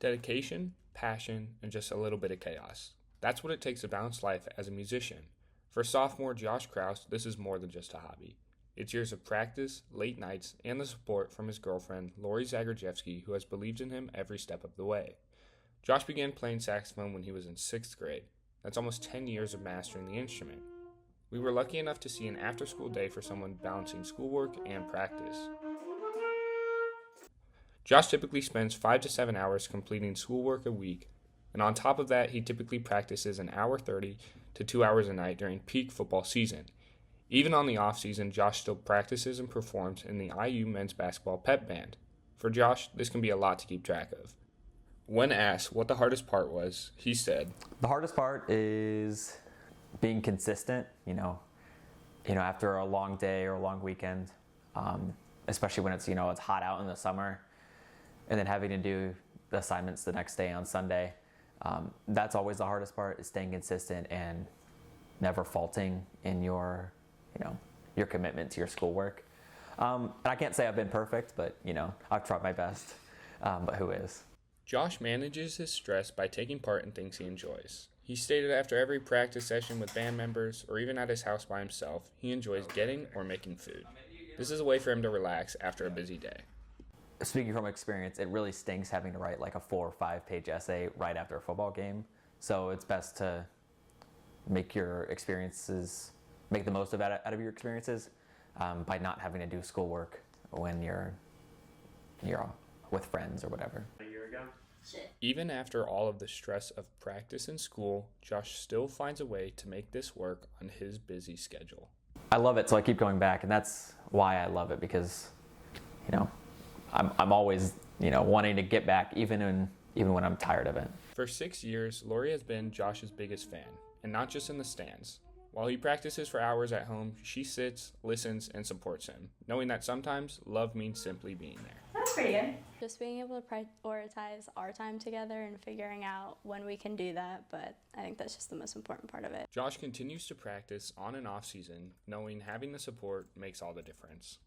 Dedication, passion, and just a little bit of chaos. That's what it takes to balance life as a musician. For sophomore Josh Kraus, this is more than just a hobby. It's years of practice, late nights, and the support from his girlfriend, Lorie Zagarzhevskiy, who has believed in him every step of the way. Josh began playing saxophone when he was in 6th grade. That's almost 10 years of mastering the instrument. We were lucky enough to see an after-school day for someone balancing schoolwork and practice. Josh typically spends 5 to 7 hours completing schoolwork a week, and on top of that, he typically practices an hour 30 to 2 hours a night during peak football season. Even on the off season, Josh still practices and performs in the IU men's basketball pep band. For Josh, this can be a lot to keep track of. When asked what the hardest part was, he said, The hardest part is being consistent, after a long day or a long weekend, especially when it's hot out in the summer, and then having to do the assignments the next day on Sunday. That's always the hardest part, is staying consistent and never faulting in your commitment to your schoolwork. And I can't say I've been perfect, but, I've tried my best. But who is? Josh manages his stress by taking part in things he enjoys. He stated after every practice session with band members, or even at his house by himself, he enjoys getting or making food. This is a way for him to relax after a busy day. Speaking from experience, it really stinks having to write like a 4 or 5 page essay right after a football game. So it's best to make the most out of your experiences by not having to do schoolwork when you're with friends or whatever. A year ago? Even after all of the stress of practice and school, Josh still finds a way to make this work on his busy schedule. I love it, so I keep going back, and that's why I love it, because I'm always wanting to get back even when I'm tired of it. For 6 years, Lorie has been Josh's biggest fan, and not just in the stands. While he practices for hours at home, she sits, listens, and supports him, knowing that sometimes love means simply being there. That's pretty good. Just being able to prioritize our time together and figuring out when we can do that, but I think that's just the most important part of it. Josh continues to practice on and off season, knowing having the support makes all the difference.